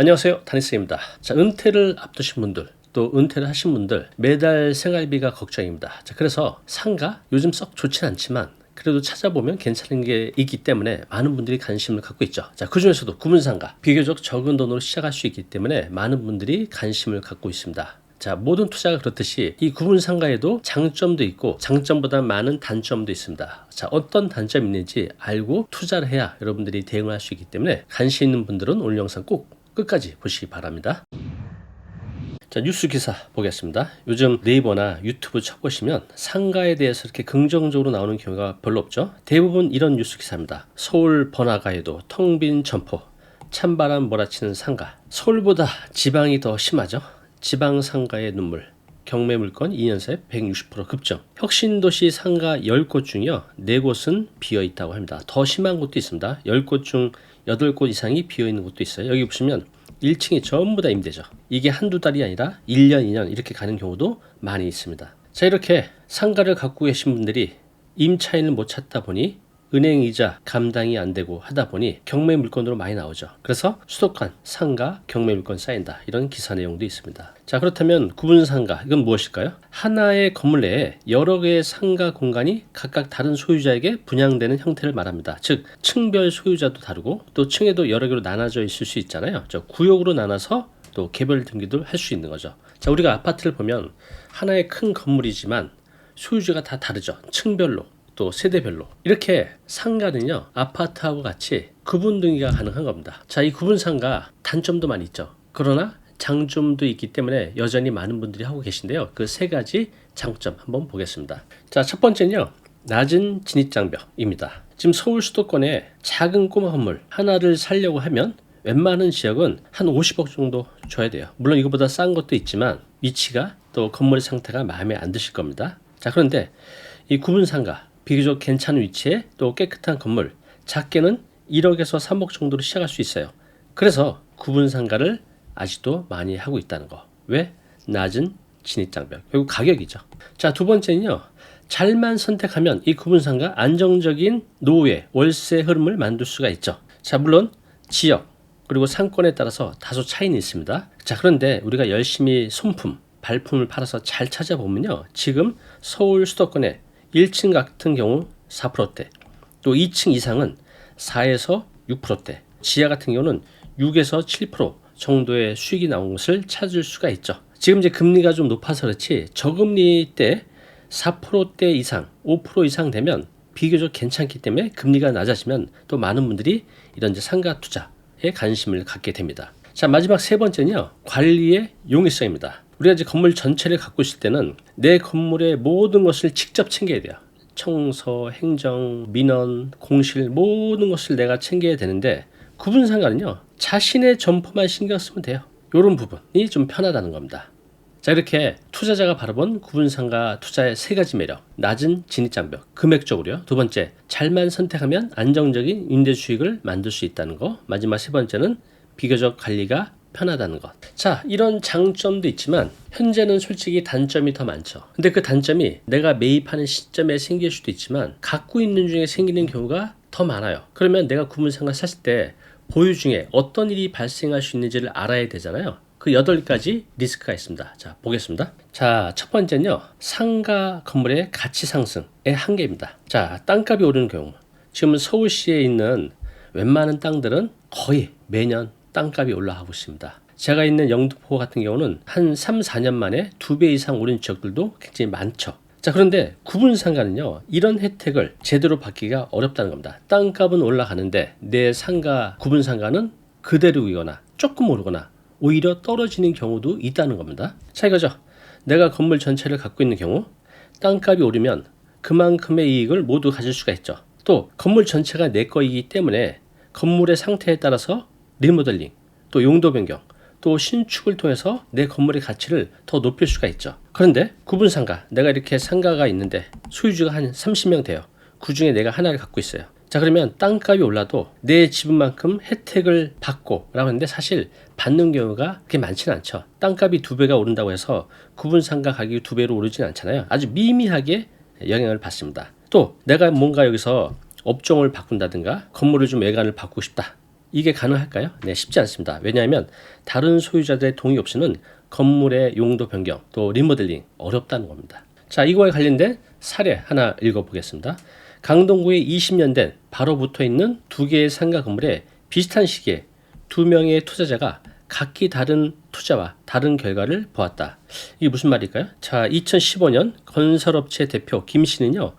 안녕하세요, 다니스입니다. 자, 은퇴를 앞두신 분들, 또 은퇴를 하신 분들, 매달 생활비가 걱정입니다. 자, 그래서 상가 요즘 썩 좋진 않지만 그래도 찾아보면 괜찮은 게 있기 때문에 많은 분들이 관심을 갖고 있죠. 자, 그 중에서도 구분상가 비교적 적은 돈으로 시작할 수 있기 때문에 많은 분들이 관심을 갖고 있습니다. 자, 모든 투자가 그렇듯이 이 구분상가에도 장점도 있고 장점보다 많은 단점도 있습니다. 자, 어떤 단점이 있는지 알고 투자를 해야 여러분들이 대응을 할 수 있기 때문에 관심 있는 분들은 오늘 영상 꼭 끝까지 보시기 바랍니다. 자, 뉴스 기사 보겠습니다. 요즘 네이버나 유튜브 쳐보시면 상가에 대해서 이렇게 긍정적으로 나오는 경우가 별로 없죠. 대부분 이런 뉴스 기사입니다. 서울 번화가에도 텅 빈 점포, 찬바람 몰아치는 상가. 서울보다 지방이 더 심하죠. 지방 상가의 눈물. 경매 물건 2년 새 160% 급증. 혁신도시 상가 10곳 중이요 4곳은 비어있다고 합니다. 더 심한 곳도 있습니다. 10곳 중 8곳 이상이 비어있는 곳도 있어요. 여기 보시면 1층이 전부 다 임대죠. 이게 한두 달이 아니라 1년, 2년 이렇게 가는 경우도 많이 있습니다. 자, 이렇게 상가를 갖고 계신 분들이 임차인을 못 찾다 보니 은행 이자 감당이 안 되고 하다 보니 경매 물건으로 많이 나오죠. 그래서 수도권 상가 경매 물건 쌓인다, 이런 기사 내용도 있습니다. 자, 그렇다면 구분상가 이건 무엇일까요? 하나의 건물 내에 여러 개의 상가 공간이 각각 다른 소유자에게 분양되는 형태를 말합니다. 즉 층별 소유자도 다르고 또 층에도 여러 개로 나눠져 있을 수 있잖아요. 구역으로 나눠서 또 개별 등기도 할 수 있는 거죠. 자, 우리가 아파트를 보면 하나의 큰 건물이지만 소유주가 다 다르죠. 층별로 또 세대별로. 이렇게 상가는요 아파트하고 같이 구분 등기가 가능한 겁니다. 자, 이 구분 상가 단점도 많이 있죠. 그러나 장점도 있기 때문에 여전히 많은 분들이 하고 계신데요. 그 세 가지 장점 한번 보겠습니다. 자, 첫 번째는요 낮은 진입장벽입니다. 지금 서울 수도권에 작은 꼬마 건물 하나를 살려고 하면 웬만한 지역은 한 50억 정도 줘야 돼요. 물론 이거보다 싼 것도 있지만 위치가 또 건물의 상태가 마음에 안 드실 겁니다. 자, 그런데 이 구분 상가 비교적 괜찮은 위치에 또 깨끗한 건물, 작게는 1억에서 3억 정도로 시작할 수 있어요. 그래서 구분 상가를 아직도 많이 하고 있다는 거. 왜? 낮은 진입장벽. 결국 가격이죠. 자, 두 번째는요. 잘만 선택하면 이 구분 상가 안정적인 노후의 월세 흐름을 만들 수가 있죠. 자, 물론 지역 그리고 상권에 따라서 다소 차이는 있습니다. 자, 그런데 우리가 열심히 손품, 발품을 팔아서 잘 찾아보면요. 지금 서울 수도권에 1층 같은 경우 4%대, 또 2층 이상은 4에서 6%대, 지하 같은 경우는 6에서 7% 정도의 수익이 나온 것을 찾을 수가 있죠. 지금 이제 금리가 좀 높아서 그렇지 저금리 때 4%대 이상, 5% 이상 되면 비교적 괜찮기 때문에 금리가 낮아지면 또 많은 분들이 이런 이제 상가 투자에 관심을 갖게 됩니다. 자, 마지막 세 번째는요 관리의 용이성입니다. 우리가 이제 건물 전체를 갖고 있을 때는 내 건물의 모든 것을 직접 챙겨야 돼요. 청소, 행정, 민원, 공실 모든 것을 내가 챙겨야 되는데 구분상가는요 자신의 점포만 신경 쓰면 돼요. 이런 부분이 좀 편하다는 겁니다. 자, 이렇게 투자자가 바라본 구분상가 투자의 세 가지 매력. 낮은 진입장벽, 금액적으로요. 두 번째, 잘만 선택하면 안정적인 임대 수익을 만들 수 있다는 거. 마지막 세 번째는 비교적 관리가 편하다는 것. 자, 이런 장점도 있지만 현재는 솔직히 단점이 더 많죠. 근데 그 단점이 내가 매입하는 시점에 생길 수도 있지만 갖고 있는 중에 생기는 경우가 더 많아요. 그러면 내가 구분상가 샀을 때 보유 중에 어떤 일이 발생할 수 있는지를 알아야 되잖아요. 그 8가지 리스크가 있습니다. 자, 보겠습니다. 자, 첫 번째는요 상가 건물의 가치 상승의 한계입니다. 자, 땅값이 오르는 경우, 지금 서울시에 있는 웬만한 땅들은 거의 매년 땅값이 올라가고 있습니다. 제가 있는 영등포 같은 경우는 한 3, 4년 만에 2배 이상 오른 지역들도 굉장히 많죠. 자, 그런데 구분상가는요 이런 혜택을 제대로 받기가 어렵다는 겁니다. 땅값은 올라가는데 내 상가 구분상가는 그대로이거나 조금 오르거나 오히려 떨어지는 경우도 있다는 겁니다. 자, 이거죠. 내가 건물 전체를 갖고 있는 경우 땅값이 오르면 그만큼의 이익을 모두 가질 수가 있죠. 또 건물 전체가 내 거이기 때문에 건물의 상태에 따라서 리모델링, 또 용도 변경, 또 신축을 통해서 내 건물의 가치를 더 높일 수가 있죠. 그런데 구분상가, 내가 이렇게 상가가 있는데 소유주가 한 30명 돼요. 그 중에 내가 하나를 갖고 있어요. 자, 그러면 땅값이 올라도 내 지분만큼 혜택을 받고 라고 하는데 사실 받는 경우가 그렇게 많지는 않죠. 땅값이 2배가 오른다고 해서 구분상가 가격이 2배로 오르진 않잖아요. 아주 미미하게 영향을 받습니다. 또 내가 뭔가 여기서 업종을 바꾼다든가 건물을 좀 외관을 바꾸고 싶다. 이게 가능할까요? 네, 쉽지 않습니다. 왜냐하면 다른 소유자들의 동의 없이는 건물의 용도 변경, 또 리모델링 어렵다는 겁니다. 자, 이거에 관련된 사례 하나 읽어보겠습니다. 강동구에 20년 된 바로 붙어 있는 두 개의 상가 건물에 비슷한 시기에 두 명의 투자자가 각기 다른 투자와 다른 결과를 보았다. 이게 무슨 말일까요? 자, 2015년 건설업체 대표 김 씨는요,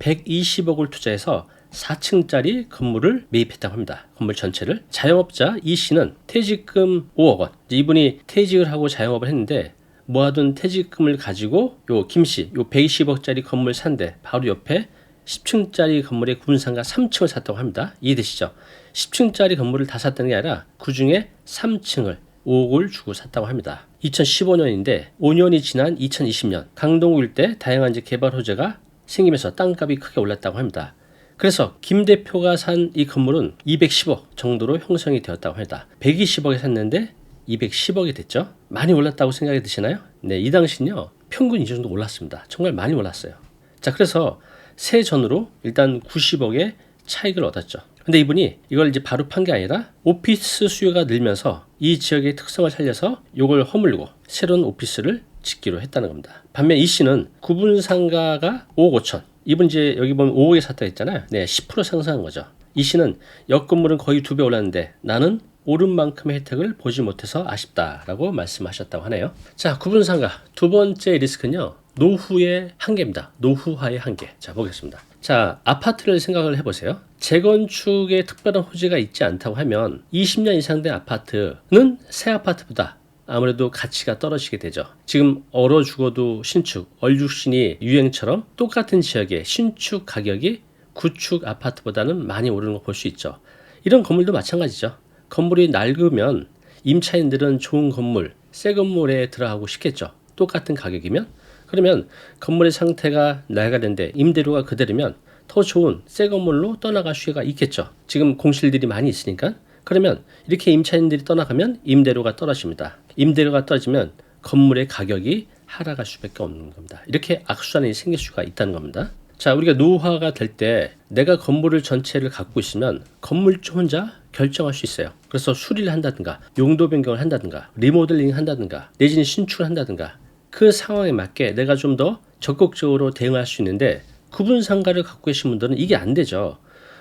120억을 투자해서 4층짜리 건물을 매입했다고 합니다. 건물 전체를. 자영업자 이 씨는 퇴직금 5억 원. 이분이 퇴직을 하고 자영업을 했는데 모아둔 퇴직금을 가지고 요 김 씨, 요 120억짜리 건물 산데 바로 옆에 10층짜리 건물의 구분상가 3층을 샀다고 합니다. 이해되시죠? 10층짜리 건물을 다 샀다는 게 아니라 그 중에 3층을 5억을 주고 샀다고 합니다. 2015년인데 5년이 지난 2020년 강동구 일대 다양한 개발 호재가 생기면서 땅값이 크게 올랐다고 합니다. 그래서 김 대표가 산 이 건물은 210억 정도로 형성이 되었다고 합니다. 120억에 샀는데 210억이 됐죠. 많이 올랐다고 생각이 드시나요? 네, 이 당시는요 평균 이 정도 올랐습니다. 정말 많이 올랐어요. 자, 그래서 세 전으로 일단 90억의 차익을 얻었죠. 근데 이분이 이걸 이제 바로 판 게 아니라 오피스 수요가 늘면서 이 지역의 특성을 살려서 이걸 허물고 새로운 오피스를 짓기로 했다는 겁니다. 반면 이 씨는 구분 상가가 5억 5천. 이분 이제 여기 보면 5억에 샀다 했잖아요. 네, 10% 상승한 거죠. 이 씨는 옆 건물은 거의 2배 올랐는데 나는 오른 만큼의 혜택을 보지 못해서 아쉽다라고 말씀하셨다고 하네요. 자, 구분 상가 두 번째 리스크는요. 노후의 한계입니다. 노후화의 한계. 자, 보겠습니다. 자, 아파트를 생각을 해보세요. 재건축에 특별한 호재가 있지 않다고 하면 20년 이상 된 아파트는 새 아파트보다 아무래도 가치가 떨어지게 되죠. 지금 얼어 죽어도 신축, 얼죽신이 유행처럼 똑같은 지역의 신축 가격이 구축 아파트보다는 많이 오르는 거 볼 수 있죠. 이런 건물도 마찬가지죠. 건물이 낡으면 임차인들은 좋은 건물, 새 건물에 들어가고 싶겠죠. 똑같은 가격이면. 그러면 건물의 상태가 낡았는데 임대료가 그대로면 더 좋은 새 건물로 떠나갈 수가 있겠죠. 지금 공실들이 많이 있으니까. 그러면 이렇게 임차인들이 떠나가면 임대료가 떨어집니다. 임대료가 떨어지면 건물의 가격이 하락할 수밖에 없는 겁니다. 이렇게 악순환이 생길 수가 있다는 겁니다. 자, 우리가 노후화가 될 때 내가 건물을 전체를 갖고 있으면 건물주 혼자 결정할 수 있어요. 그래서 수리를 한다든가 용도 변경을 한다든가 리모델링 한다든가 내지는 신축을 한다든가 그 상황에 맞게 내가 좀 더 적극적으로 대응할 수 있는데 구분 상가를 갖고 계신 분들은 이게 안 되죠.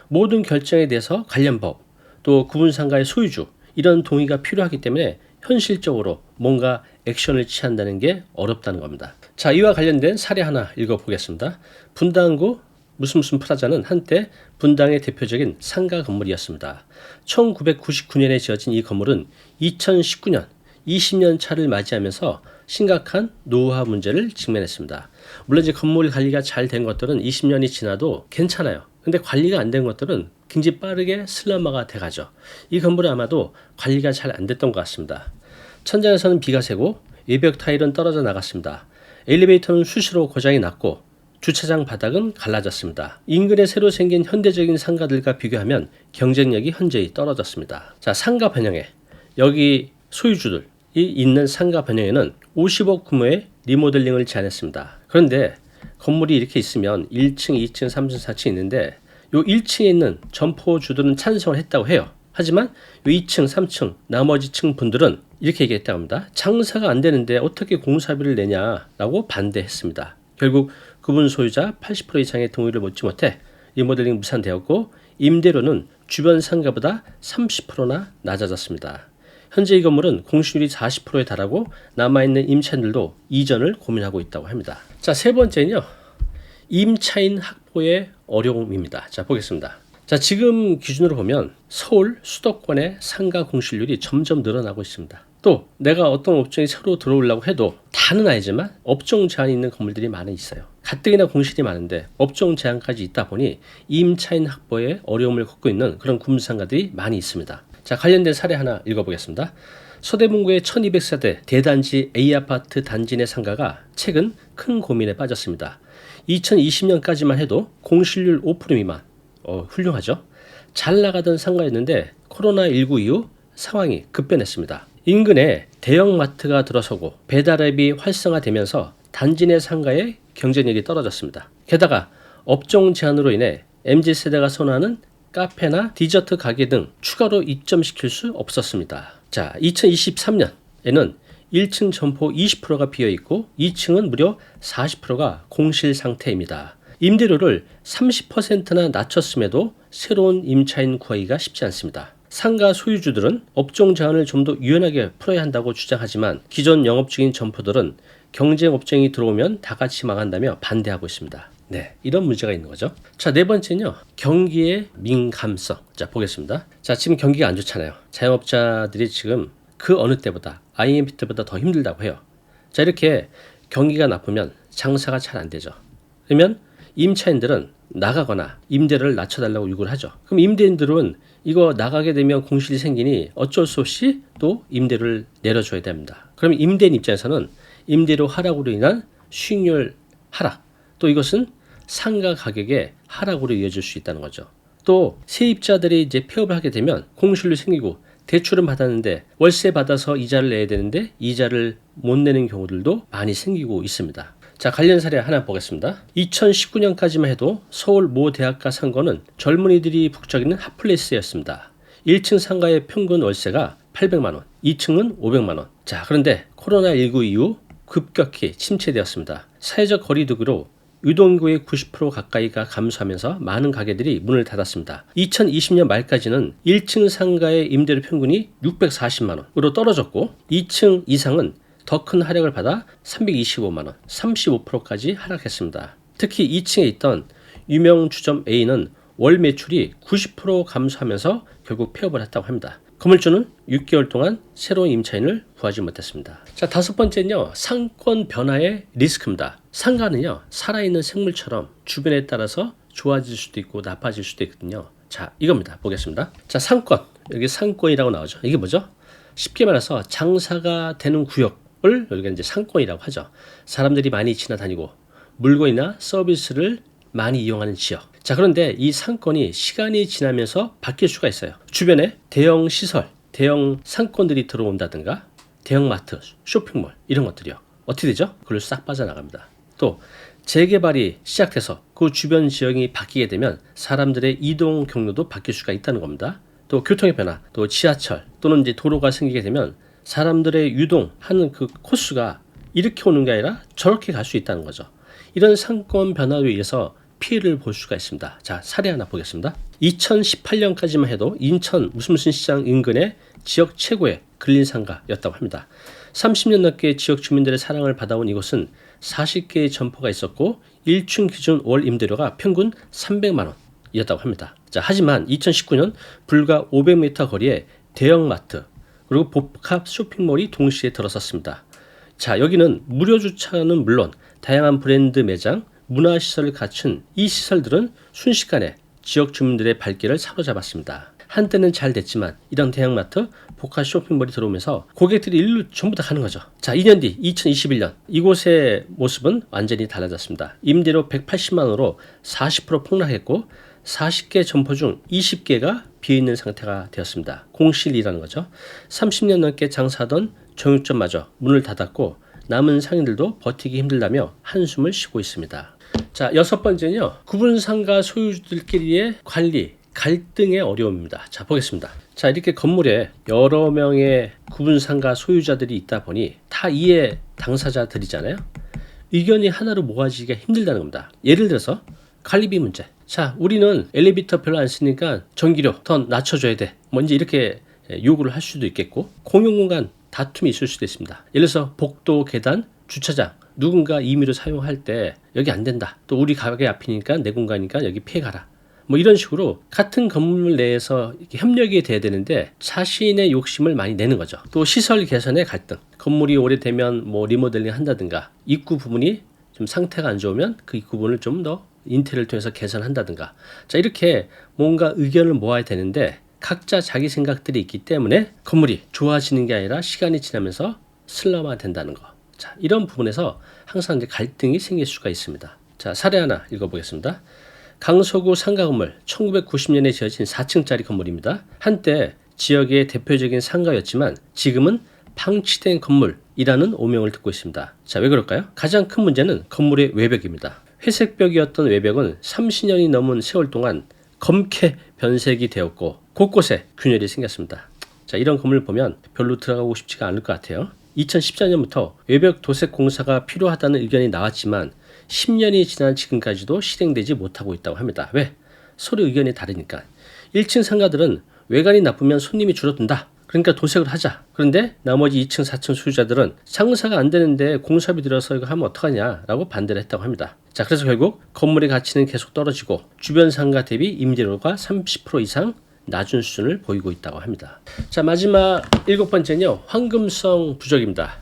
모든 결정에 대해서 관련법 또 구분 상가의 소유주 이런 동의가 필요하기 때문에 현실적으로 뭔가 액션을 취한다는 게 어렵다는 겁니다. 자, 이와 관련된 사례 하나 읽어보겠습니다. 분당구 무슨 프라자는 한때 분당의 대표적인 상가 건물이었습니다. 1999년에 지어진 이 건물은 2019년 20년 차를 맞이하면서 심각한 노후화 문제를 직면했습니다. 물론 이제 건물 관리가 잘 된 것들은 20년이 지나도 괜찮아요. 근데 관리가 안 된 것들은 굉장히 빠르게 슬럼화가 돼가죠. 이 건물은 아마도 관리가 잘 안 됐던 것 같습니다. 천장에서는 비가 새고 외벽 타일은 떨어져 나갔습니다. 엘리베이터는 수시로 고장이 났고 주차장 바닥은 갈라졌습니다. 인근에 새로 생긴 현대적인 상가들과 비교하면 경쟁력이 현저히 떨어졌습니다. 자, 상가 변형에 여기 소유주들이 있는 상가 변형에는 50억 규모의 리모델링을 제안했습니다. 그런데 건물이 이렇게 있으면 1층, 2층, 3층, 4층 있는데 요 1층에 있는 점포주들은 찬성을 했다고 해요. 하지만 요 2층, 3층, 나머지 층 분들은 이렇게 얘기했다고 합니다. 장사가 안 되는데 어떻게 공사비를 내냐라고 반대했습니다. 결국 그분 소유자 80% 이상의 동의를 얻지 못해 리모델링 무산되었고 임대료는 주변 상가보다 30%나 낮아졌습니다. 현재 이 건물은 공실률이 40%에 달하고 남아있는 임차인들도 이전을 고민하고 있다고 합니다. 자, 세 번째는요. 임차인 확보의 어려움입니다. 자, 보겠습니다. 자, 지금 기준으로 보면 서울 수도권의 상가 공실률이 점점 늘어나고 있습니다. 또 내가 어떤 업종이 새로 들어오려고 해도 다는 아니지만 업종 제한이 있는 건물들이 많이 있어요. 가뜩이나 공실이 많은데 업종 제한까지 있다 보니 임차인 확보에 어려움을 겪고 있는 그런 구분상가들이 많이 있습니다. 자, 관련된 사례 하나 읽어보겠습니다. 서대문구의 1200세대 대단지 A아파트 단지 내 상가가 최근 큰 고민에 빠졌습니다. 2020년까지만 해도 공실률 5% 미만, 훌륭하죠? 잘 나가던 상가였는데 코로나19 이후 상황이 급변했습니다. 인근에 대형마트가 들어서고 배달앱이 활성화되면서 단지 내 상가의 경쟁력이 떨어졌습니다. 게다가 업종 제한으로 인해 MZ세대가 선호하는 카페나 디저트 가게 등 추가로 입점시킬 수 없었습니다. 자, 2023년에는 1층 점포 20%가 비어있고 2층은 무려 40%가 공실 상태입니다. 임대료를 30%나 낮췄음에도 새로운 임차인 구하기가 쉽지 않습니다. 상가 소유주들은 업종 제한을 좀 더 유연하게 풀어야 한다고 주장하지만 기존 영업 중인 점포들은 경쟁 업종이 들어오면 다 같이 망한다며 반대하고 있습니다. 네, 이런 문제가 있는 거죠. 자, 네 번째는요. 경기의 민감성. 자, 보겠습니다. 자, 지금 경기가 안 좋잖아요. 자영업자들이 지금 그 어느 때보다 IMF 때보다 더 힘들다고 해요. 자, 이렇게 경기가 나쁘면 장사가 잘 안 되죠. 그러면 임차인들은 나가거나 임대료를 낮춰달라고 요구를 하죠. 그럼 임대인들은 이거 나가게 되면 공실이 생기니 어쩔 수 없이 또 임대료를 내려줘야 됩니다. 그럼 임대인 입장에서는 임대료 하락으로 인한 수익률 하락, 또 이것은 상가 가격의 하락으로 이어질 수 있다는 거죠. 또 세입자들이 이제 폐업을 하게 되면 공실로 생기고 대출은 받았는데 월세 받아서 이자를 내야 되는데 이자를 못 내는 경우들도 많이 생기고 있습니다. 자, 관련 사례 하나 보겠습니다. 2019년까지만 해도 서울 모 대학가 상가는 젊은이들이 북적이는 핫플레이스였습니다. 1층 상가의 평균 월세가 800만 원, 2층은 500만 원. 자, 그런데 코로나19 이후 급격히 침체되었습니다. 사회적 거리두기로 유동인구의 90% 가까이가 감소하면서 많은 가게들이 문을 닫았습니다. 2020년 말까지는 1층 상가의 임대료 평균이 640만 원으로 떨어졌고 2층 이상은 더 큰 하락을 받아 325만 원, 35%까지 하락했습니다. 특히 2층에 있던 유명 주점 A는 월 매출이 90% 감소하면서 결국 폐업을 했다고 합니다. 건물주는 6개월 동안 새로운 임차인을 구하지 못했습니다. 자, 다섯 번째는요. 상권 변화의 리스크입니다. 상가는요. 살아있는 생물처럼 주변에 따라서 좋아질 수도 있고 나빠질 수도 있거든요. 자, 이겁니다. 보겠습니다. 자, 상권. 여기 상권이라고 나오죠. 이게 뭐죠? 쉽게 말해서 장사가 되는 구역을 여기가 이제 상권이라고 하죠. 사람들이 많이 지나다니고 물건이나 서비스를 많이 이용하는 지역. 자, 그런데 이 상권이 시간이 지나면서 바뀔 수가 있어요. 주변에 대형 시설, 대형 상권들이 들어온다든가 대형 마트, 쇼핑몰 이런 것들이요. 어떻게 되죠? 그걸로 싹 빠져나갑니다. 또 재개발이 시작돼서 그 주변 지역이 바뀌게 되면 사람들의 이동 경로도 바뀔 수가 있다는 겁니다. 또 교통의 변화, 또 지하철 또는 이제 도로가 생기게 되면 사람들의 유동하는 그 코스가 이렇게 오는 게 아니라 저렇게 갈 수 있다는 거죠. 이런 상권 변화로 인해서 피해를 볼 수가 있습니다. 자, 사례 하나 보겠습니다. 2018년까지만 해도 인천 무슨 시장 인근의 지역 최고의 근린상가였다고 합니다. 30년 넘게 지역 주민들의 사랑을 받아온 이곳은 40개의 점포가 있었고 1층 기준 월 임대료가 평균 300만 원이었다고 합니다. 자, 하지만 2019년 불과 500m 거리에 대형마트 그리고 복합 쇼핑몰이 동시에 들어섰습니다. 자, 여기는 무료 주차는 물론 다양한 브랜드 매장, 문화시설을 갖춘 이 시설들은 순식간에 지역 주민들의 발길을 사로잡았습니다. 한때는 잘 됐지만 이런 대형마트, 복합 쇼핑몰이 들어오면서 고객들이 일로 전부 다 가는 거죠. 자, 2년 뒤 2021년 이곳의 모습은 완전히 달라졌습니다. 임대료 180만 원으로 40% 폭락했고 40개 점포 중 20개가 비어있는 상태가 되었습니다. 공실이라는 거죠. 30년 넘게 장사하던 정육점마저 문을 닫았고 남은 상인들도 버티기 힘들다며 한숨을 쉬고 있습니다. 자, 여섯 번째는요. 구분상가 소유주들끼리의 관리, 갈등의 어려움입니다. 자, 보겠습니다. 자, 이렇게 건물에 여러 명의 구분상가 소유자들이 있다 보니 다 이해 당사자들이잖아요. 의견이 하나로 모아지기가 힘들다는 겁니다. 예를 들어서 관리비 문제. 자, 우리는 엘리베이터 별로 안 쓰니까 전기료 더 낮춰줘야 돼. 먼저 이렇게 요구를 할 수도 있겠고 공용공간 다툼이 있을 수도 있습니다. 예를 들어서 복도, 계단, 주차장 누군가 임의로 사용할 때 여기 안 된다. 또 우리 가게 앞이니까 내 공간이니까 여기 피해가라. 뭐 이런 식으로 같은 건물 내에서 이렇게 협력이 돼야 되는데 자신의 욕심을 많이 내는 거죠. 또 시설 개선의 갈등. 건물이 오래되면 뭐 리모델링 한다든가 입구 부분이 좀 상태가 안 좋으면 그 입구 부분을 좀 더 인테리어를 통해서 개선한다든가. 자, 이렇게 뭔가 의견을 모아야 되는데 각자 자기 생각들이 있기 때문에 건물이 좋아지는 게 아니라 시간이 지나면서 슬럼화 된다는 거. 자, 이런 부분에서 항상 이제 갈등이 생길 수가 있습니다. 자, 사례 하나 읽어보겠습니다. 강서구 상가 건물 1990년에 지어진 4층짜리 건물입니다. 한때 지역의 대표적인 상가였지만 지금은 방치된 건물이라는 오명을 듣고 있습니다. 자, 왜 그럴까요? 가장 큰 문제는 건물의 외벽입니다. 회색벽이었던 외벽은 30년이 넘은 세월 동안 검게 변색이 되었고 곳곳에 균열이 생겼습니다. 자, 이런 건물을 보면 별로 들어가고 싶지가 않을 것 같아요. 2014년부터 외벽 도색 공사가 필요하다는 의견이 나왔지만 10년이 지난 지금까지도 실행되지 못하고 있다고 합니다. 왜? 서로 의견이 다르니까. 1층 상가들은 외관이 나쁘면 손님이 줄어든다. 그러니까 도색을 하자. 그런데 나머지 2층, 4층 소유자들은 장사가 안 되는데 공사비 들여서 이거 하면 어떡하냐라고 반대를 했다고 합니다. 자, 그래서 결국 건물의 가치는 계속 떨어지고 주변 상가 대비 임대료가 30% 이상 낮은 수준을 보이고 있다고 합니다. 자, 마지막 7번째는요. 황금성 부족입니다.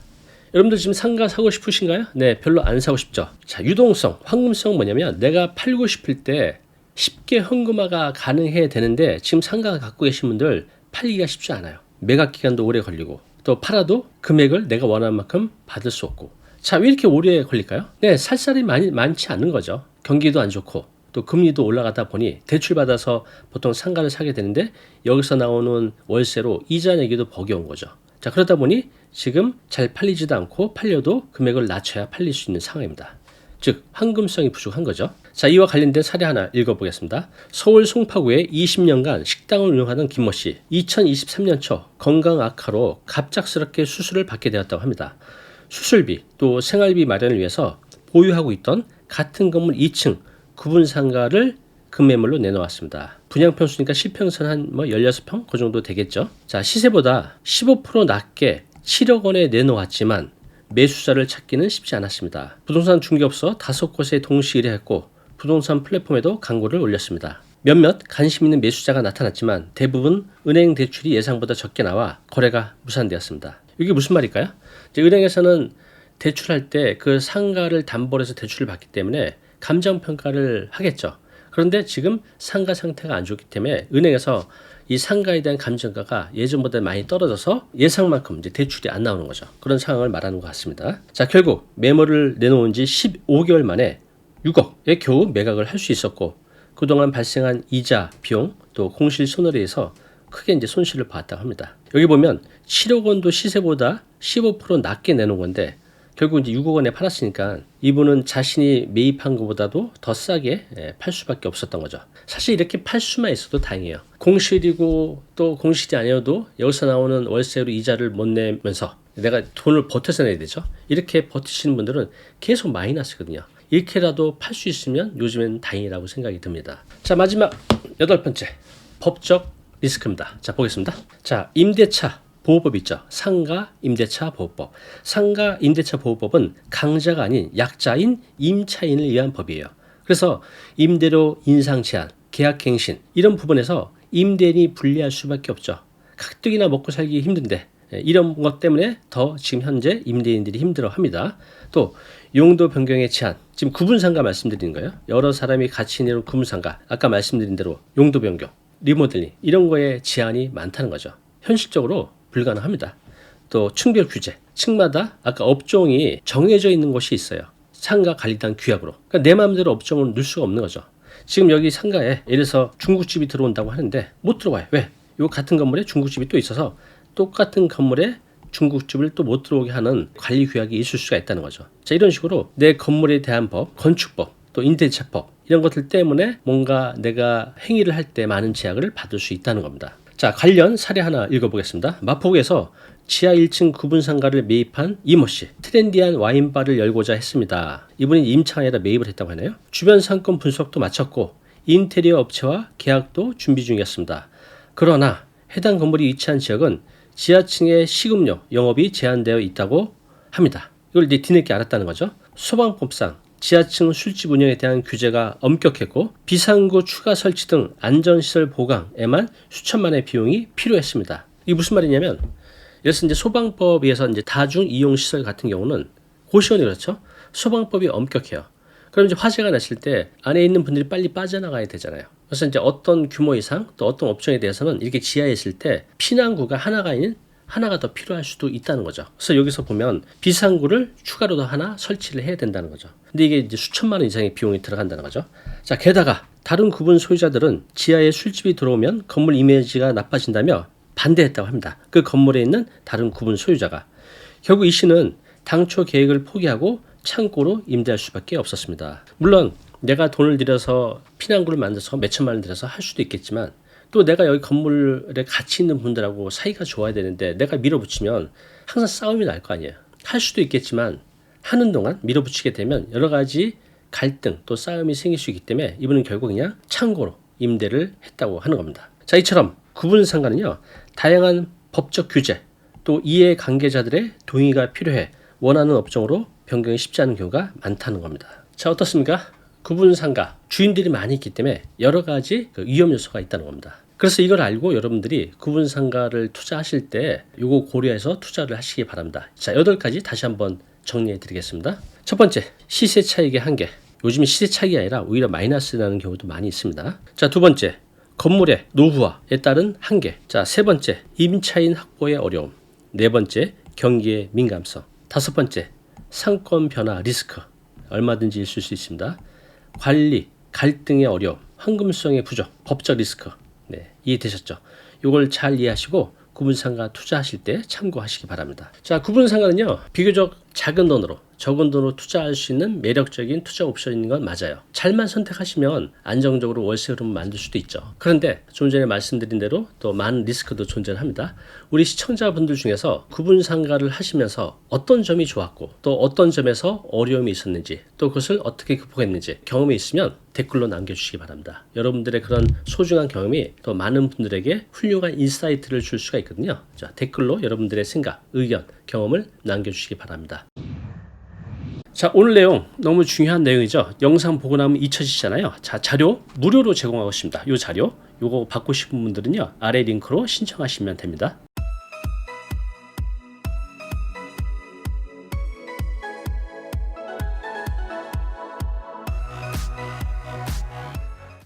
여러분들 지금 상가 사고 싶으신가요? 네, 별로 안 사고 싶죠. 자, 유동성, 황금성 뭐냐면 내가 팔고 싶을 때 쉽게 현금화가 가능해야 되는데 지금 상가 갖고 계신 분들 팔기가 쉽지 않아요. 매각 기간도 오래 걸리고 또 팔아도 금액을 내가 원하는 만큼 받을 수 없고. 자, 왜 이렇게 오래 걸릴까요? 네, 살 사람이 많지 않은 거죠. 경기도 안 좋고 또 금리도 올라가다 보니 대출 받아서 보통 상가를 사게 되는데 여기서 나오는 월세로 이자 내기도 버거운 거죠. 자, 그러다 보니 지금 잘 팔리지도 않고 팔려도 금액을 낮춰야 팔릴 수 있는 상황입니다. 즉 황금성이 부족한 거죠. 자, 이와 관련된 사례 하나 읽어보겠습니다. 서울 송파구에 20년간 식당을 운영하던 김모 씨, 2023년 초 건강 악화로 갑작스럽게 수술을 받게 되었다고 합니다. 수술비 또 생활비 마련을 위해서 보유하고 있던 같은 건물 2층 구분 상가를 금매물로 내놓았습니다. 분양평수니까 실평선 한 16평 그 정도 되겠죠. 자, 시세보다 15% 낮게 7억 원에 내놓았지만 매수자를 찾기는 쉽지 않았습니다. 부동산 중개업소 5곳에 동시 의뢰했고 부동산 플랫폼에도 광고를 올렸습니다. 몇몇 관심 있는 매수자가 나타났지만 대부분 은행 대출이 예상보다 적게 나와 거래가 무산되었습니다. 이게 무슨 말일까요? 이제 은행에서는 대출할 때 그 상가를 담보로 해서 대출을 받기 때문에 감정평가를 하겠죠. 그런데 지금 상가 상태가 안 좋기 때문에 은행에서 이 상가에 대한 감정가가 예전보다 많이 떨어져서 예상만큼 이제 대출이 안 나오는 거죠. 그런 상황을 말하는 것 같습니다. 자, 결국 매물을 내놓은 지 15개월 만에 6억에 겨우 매각을 할 수 있었고 그동안 발생한 이자, 비용, 또 공실 손해에서 크게 이제 손실을 봤다고 합니다. 여기 보면 7억 원도 시세보다 15% 낮게 내놓은 건데 결국 이제 6억 원에 팔았으니까 이분은 자신이 매입한 것보다도 더 싸게 팔 수밖에 없었던 거죠. 사실 이렇게 팔 수만 있어도 다행이에요. 공실이고 또 공실이 아니어도 여기서 나오는 월세로 이자를 못 내면서 내가 돈을 버텨서 내야 되죠. 이렇게 버티시는 분들은 계속 마이너스거든요. 이렇게라도 팔 수 있으면 요즘엔 다행이라고 생각이 듭니다. 자, 마지막 8번째 법적 리스크입니다. 자, 보겠습니다. 자, 임대차 보호법 있죠. 상가 임대차 보호법. 상가 임대차 보호법은 강자가 아닌 약자인 임차인을 위한 법이에요. 그래서 임대료 인상 제한, 계약 갱신 이런 부분에서 임대인이 불리할 수밖에 없죠. 가뜩이나 먹고 살기 힘든데 이런 것 때문에 더 지금 현재 임대인들이 힘들어합니다. 또 용도 변경의 제한, 지금 구분상가 말씀드리는 거예요. 여러 사람이 같이 있는 구분상가, 아까 말씀드린 대로 용도 변경, 리모델링 이런 거에 제한이 많다는 거죠. 현실적으로 불가능합니다. 또 층별 규제, 층마다 아까 업종이 정해져 있는 곳이 있어요. 상가 관리단 규약으로. 그러니까 내 마음대로 업종을 넣을 수가 없는 거죠. 지금 여기 상가에 예를 들어서 중국집이 들어온다고 하는데 못 들어와요. 왜? 이 같은 건물에 중국집이 또 있어서 똑같은 건물에 중국집을 또 못 들어오게 하는 관리 규약이 있을 수가 있다는 거죠. 자, 이런 식으로 내 건물에 대한 법, 건축법, 또 임대차법 이런 것들 때문에 뭔가 내가 행위를 할 때 많은 제약을 받을 수 있다는 겁니다. 자, 관련 사례 하나 읽어보겠습니다. 마포구에서 지하 1층 구분상가를 매입한 이모 씨, 트렌디한 와인바를 열고자 했습니다. 이분이 임차인에다 매입을 했다고 하네요. 주변 상권 분석도 마쳤고 인테리어 업체와 계약도 준비 중이었습니다. 그러나 해당 건물이 위치한 지역은 지하층의 식음료 영업이 제한되어 있다고 합니다. 이걸 이제 뒤늦게 알았다는 거죠. 소방법상 지하층 술집 운영에 대한 규제가 엄격했고 비상구 추가 설치 등 안전시설 보강에만 수천만의 비용이 필요했습니다. 이게 무슨 말이냐면, 그래서 이제 소방법에 의해서 이제 다중 이용 시설 같은 경우는 고시원이 그렇죠. 소방법이 엄격해요. 그럼 이제 화재가 났을 때 안에 있는 분들이 빨리 빠져나가야 되잖아요. 그래서 이제 어떤 규모 이상 또 어떤 업종에 대해서는 이렇게 지하에 있을 때 피난구가 하나가 더 필요할 수도 있다는 거죠. 그래서 여기서 보면 비상구를 추가로 더 하나 설치를 해야 된다는 거죠. 근데 이게 이제 수천만 원 이상의 비용이 들어간다는 거죠. 자, 게다가 다른 구분 소유자들은 지하에 술집이 들어오면 건물 이미지가 나빠진다며 반대했다고 합니다. 그 건물에 있는 다른 구분 소유자가. 결국 이 씨는 당초 계획을 포기하고 창고로 임대할 수밖에 없었습니다. 물론 내가 돈을 들여서 피난구를 만들어서 몇 천만 원 들여서 할 수도 있겠지만 또 내가 여기 건물에 같이 있는 분들하고 사이가 좋아야 되는데 내가 밀어붙이면 항상 싸움이 날 거 아니에요. 할 수도 있겠지만 하는 동안 밀어붙이게 되면 여러 가지 갈등 또 싸움이 생길 수 있기 때문에 이분은 결국 그냥 참고로 임대를 했다고 하는 겁니다. 자, 이처럼 구분상가는요, 다양한 법적 규제 또 이해 관계자들의 동의가 필요해 원하는 업종으로 변경이 쉽지 않은 경우가 많다는 겁니다. 자, 어떻습니까? 구분상가 주인들이 많이 있기 때문에 여러 가지 위험 요소가 있다는 겁니다. 그래서 이걸 알고 여러분들이 구분상가를 투자하실 때 이거 고려해서 투자를 하시기 바랍니다. 자, 8가지 다시 한번 정리해 드리겠습니다. 첫 번째, 시세 차익의 한계. 요즘 시세 차익이 아니라 오히려 마이너스 나는 경우도 많이 있습니다. 자, 두 번째, 건물의 노후화에 따른 한계. 자, 세 번째, 임차인 확보의 어려움. 네 번째, 경기의 민감성. 다섯 번째, 상권 변화 리스크. 얼마든지 있을 수 있습니다. 관리, 갈등의 어려움, 황금성의 부족, 법적 리스크. 네, 이해되셨죠? 이걸 잘 이해하시고 구분상가 투자하실 때 참고하시기 바랍니다. 자, 구분상가는요, 비교적 작은 돈으로 적은 돈으로 투자할 수 있는 매력적인 투자 옵션인 건 맞아요. 잘만 선택하시면 안정적으로 월세 흐름을 만들 수도 있죠. 그런데 좀 전에 말씀드린 대로 또 많은 리스크도 존재합니다. 우리 시청자분들 중에서 구분상가를 하시면서 어떤 점이 좋았고 또 어떤 점에서 어려움이 있었는지 또 그것을 어떻게 극복했는지 경험이 있으면 댓글로 남겨주시기 바랍니다. 여러분들의 그런 소중한 경험이 또 많은 분들에게 훌륭한 인사이트를 줄 수가 있거든요. 자, 댓글로 여러분들의 생각, 의견, 경험을 남겨주시기 바랍니다. 자, 오늘 내용 너무 중요한 내용이죠. 영상 보고 나면 잊혀지잖아요. 자, 자료 무료로 제공하고 있습니다. 이 자료 요거 받고 싶은 분들은요, 아래 링크로 신청하시면 됩니다.